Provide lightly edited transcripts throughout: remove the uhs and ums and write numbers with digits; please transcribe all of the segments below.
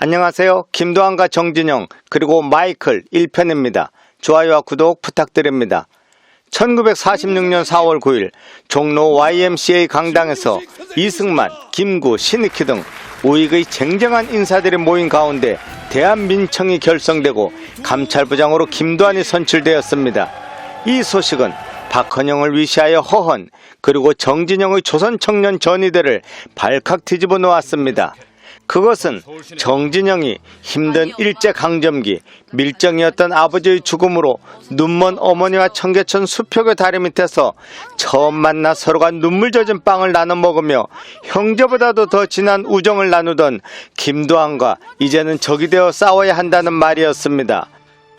안녕하세요. 김도환과 정진영 그리고 마이클 1편입니다. 좋아요와 구독 부탁드립니다. 1946년 4월 9일 종로 YMCA 강당에서 이승만, 김구, 신익희 등 우익의 쟁쟁한 인사들이 모인 가운데 대한민청이 결성되고 감찰부장으로 김도환이 선출되었습니다. 이 소식은 박헌영을 위시하여 허헌 그리고 정진영의 조선청년 전위대를 발칵 뒤집어 놓았습니다. 그것은 정진영이 힘든 일제강점기 밀정이었던 아버지의 죽음으로 눈먼 어머니와 청계천 수표교 다리 밑에서 처음 만나 서로가 눈물 젖은 빵을 나눠 먹으며 형제보다도 더 진한 우정을 나누던 김도환과 이제는 적이 되어 싸워야 한다는 말이었습니다.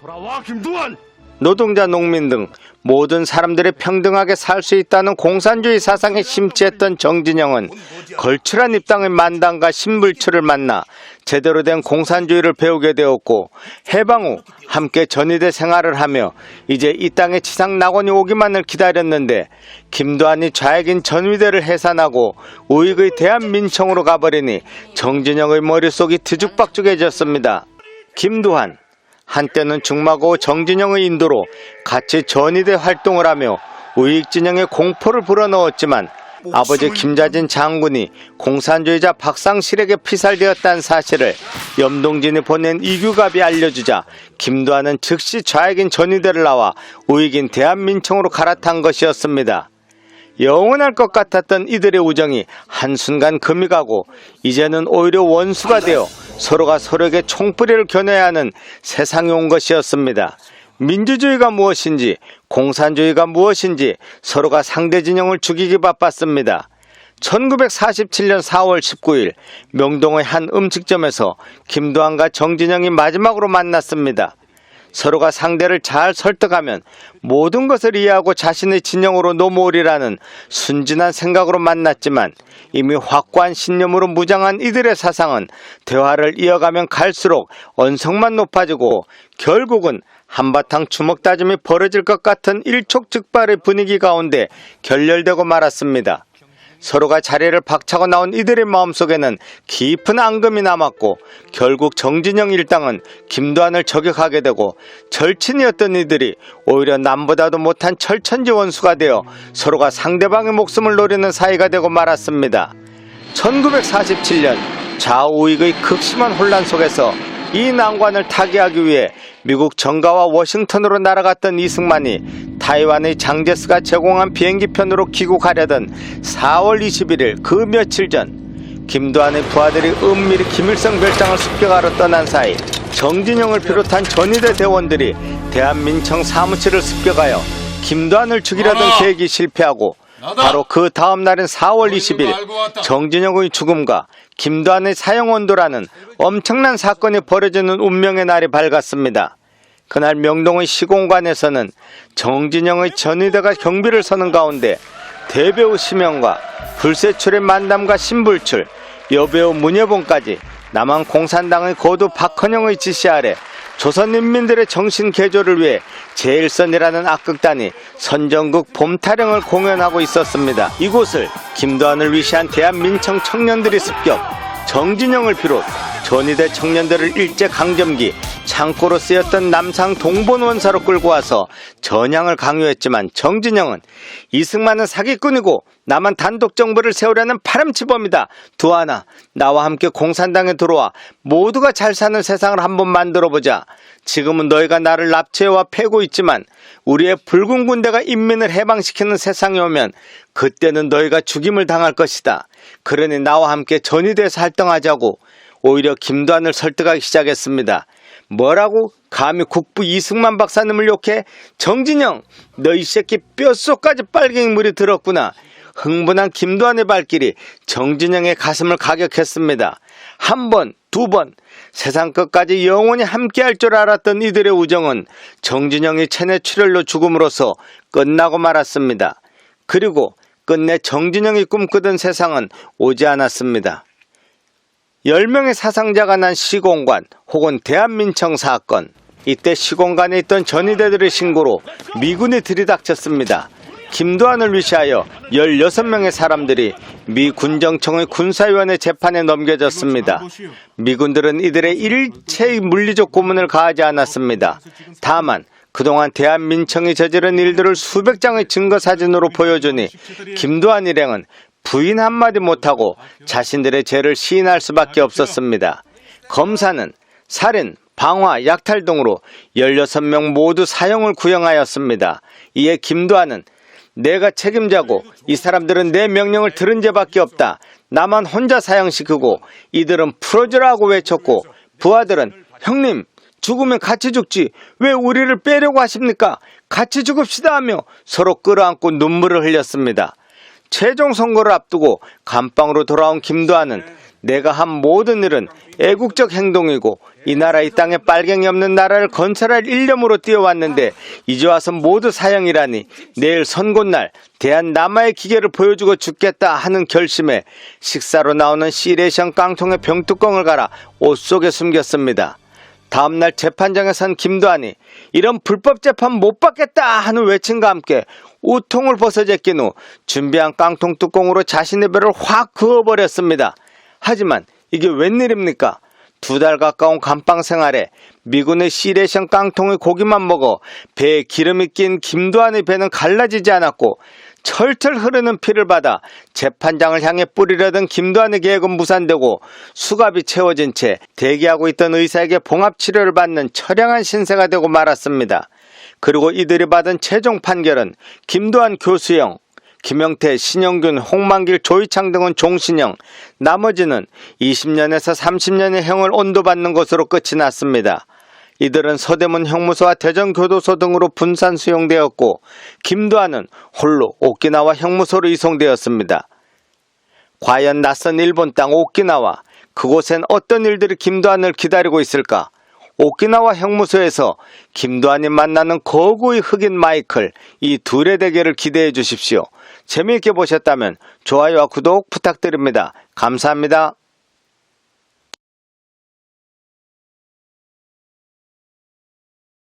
돌아와 김도환! 노동자, 농민 등 모든 사람들이 평등하게 살 수 있다는 공산주의 사상에 심취했던 정진영은 걸출한 입당의 만당과 신불출을 만나 제대로 된 공산주의를 배우게 되었고 해방 후 함께 전위대 생활을 하며 이제 이 땅에 지상 낙원이 오기만을 기다렸는데 김도환이 좌익인 전위대를 해산하고 우익의 대한민청으로 가버리니 정진영의 머릿속이 뒤죽박죽해졌습니다. 김도환 한때는 중마고 정진영의 인도로 같이 전위대 활동을 하며 우익진영에 공포를 불어넣었지만 아버지 김자진 장군이 공산주의자 박상실에게 피살되었다는 사실을 염동진이 보낸 이규갑이 알려주자 김도환은 즉시 좌익인 전위대를 나와 우익인 대한민청으로 갈아탄 것이었습니다. 영원할 것 같았던 이들의 우정이 한순간 금이 가고 이제는 오히려 원수가 되어 서로가 서로에게 총뿌리를 겨눠야 하는 세상이 온 것이었습니다. 민주주의가 무엇인지 공산주의가 무엇인지 서로가 상대 진영을 죽이기 바빴습니다. 1947년 4월 19일 명동의 한 음식점에서 김도환과 정진영이 마지막으로 만났습니다. 서로가 상대를 잘 설득하면 모든 것을 이해하고 자신의 진영으로 넘어오리라는 순진한 생각으로 만났지만 이미 확고한 신념으로 무장한 이들의 사상은 대화를 이어가면 갈수록 언성만 높아지고 결국은 한바탕 주먹 다짐이 벌어질 것 같은 일촉즉발의 분위기 가운데 결렬되고 말았습니다. 서로가 자리를 박차고 나온 이들의 마음속에는 깊은 앙금이 남았고 결국 정진영 일당은 김도환을 저격하게 되고 절친이었던 이들이 오히려 남보다도 못한 철천지 원수가 되어 서로가 상대방의 목숨을 노리는 사이가 되고 말았습니다. 1947년 좌우익의 극심한 혼란 속에서 이 난관을 타개하기 위해 미국 정가와 워싱턴으로 날아갔던 이승만이 타이완의 장제스가 제공한 비행기편으로 귀국하려던 4월 21일 그 며칠 전 김도환의 부하들이 은밀히 김일성 별장을 습격하러 떠난 사이 정진영을 비롯한 전위대 대원들이 대한민청 사무실을 습격하여 김도환을 죽이려던 계획이 실패하고 바로 그 다음 날인 4월 20일 정진영의 죽음과 김도환의 사형원도라는 엄청난 사건이 벌어지는 운명의 날이 밝았습니다. 그날 명동의 시공관에서는 정진영의 전위대가 경비를 서는 가운데 대배우 심영과 불세출의 만담과 신불출, 여배우 문여봉까지 남한 공산당의 고도 박헌영의 지시 아래 조선인민들의 정신 개조를 위해 제일선이라는 악극단이 선정극 봄타령을 공연하고 있었습니다. 이곳을 김도환을 위시한 대한민청 청년들이 습격, 정진영을 비롯 전위대 청년들을 일제강점기 창고로 쓰였던 남상 동본원사로 끌고 와서 전향을 강요했지만 정진영은 이승만은 사기꾼이고 남한 단독정부를 세우려는 파렴치범이다. 두하나 나와 함께 공산당에 들어와 모두가 잘 사는 세상을 한번 만들어보자. 지금은 너희가 나를 납치해와 패고 있지만 우리의 붉은 군대가 인민을 해방시키는 세상이 오면 그때는 너희가 죽임을 당할 것이다. 그러니 나와 함께 전위대에서 활동하자고 오히려 김도환을 설득하기 시작했습니다. 뭐라고? 감히 국부 이승만 박사님을 욕해? 정진영, 너 이 새끼 뼛속까지 빨갱이 물이 들었구나. 흥분한 김도환의 발길이 정진영의 가슴을 가격했습니다. 한 번, 두 번, 세상 끝까지 영원히 함께할 줄 알았던 이들의 우정은 정진영이 체내 출혈로 죽음으로써 끝나고 말았습니다. 그리고 끝내 정진영이 꿈꾸던 세상은 오지 않았습니다. 10명의 사상자가 난 시공관 혹은 대한민청 사건, 이때 시공간에 있던 전위대들의 신고로 미군이 들이닥쳤습니다. 김두한을 위시하여 16명의 사람들이 미 군정청의 군사위원회 재판에 넘겨졌습니다. 미군들은 이들의 일체의 물리적 고문을 가하지 않았습니다. 다만 그동안 대한민청이 저지른 일들을 수백 장의 증거 사진으로 보여주니 김두한 일행은 부인 한마디 못하고 자신들의 죄를 시인할 수밖에 없었습니다. 검사는 살인, 방화, 약탈 등으로 16명 모두 사형을 구형하였습니다. 이에 김두한은 내가 책임자고 이 사람들은 내 명령을 들은 죄밖에 없다. 나만 혼자 사형시키고 이들은 풀어주라고 외쳤고 부하들은 형님 죽으면 같이 죽지 왜 우리를 빼려고 하십니까? 같이 죽읍시다 하며 서로 끌어안고 눈물을 흘렸습니다. 최종 선고를 앞두고 감방으로 돌아온 김두한은 내가 한 모든 일은 애국적 행동이고 이 나라 이 땅에 빨갱이 없는 나라를 건설할 일념으로 뛰어왔는데 이제 와서 모두 사형이라니 내일 선고날 대한남아의 기계를 보여주고 죽겠다 하는 결심에 식사로 나오는 시레이션 깡통에 병뚜껑을 갈아 옷 속에 숨겼습니다. 다음날 재판장에 선 김두한이 이런 불법 재판 못 받겠다 하는 외침과 함께 우통을 벗어 제낀 후 준비한 깡통 뚜껑으로 자신의 배를 확 그어버렸습니다. 하지만 이게 웬일입니까? 2달 가까운 감방 생활에 미군의 시레이션 깡통의 고기만 먹어 배에 기름이 낀 김두한의 배는 갈라지지 않았고 철철 흐르는 피를 받아 재판장을 향해 뿌리려던 김두한의 계획은 무산되고 수갑이 채워진 채 대기하고 있던 의사에게 봉합치료를 받는 처량한 신세가 되고 말았습니다. 그리고 이들이 받은 최종 판결은 김두한 교수형, 김영태, 신영균, 홍만길, 조이창 등은 종신형, 나머지는 20년에서 30년의 형을 온도받는 것으로 끝이 났습니다. 이들은 서대문 형무소와 대전교도소 등으로 분산 수용되었고 김두한은 홀로 오키나와 형무소로 이송되었습니다. 과연 낯선 일본 땅 오키나와 그곳엔 어떤 일들이 김두한을 기다리고 있을까? 오키나와 형무소에서 김두한이 만나는 거구의 흑인 마이클, 이 둘의 대결을 기대해 주십시오. 재미있게 보셨다면 좋아요와 구독 부탁드립니다. 감사합니다.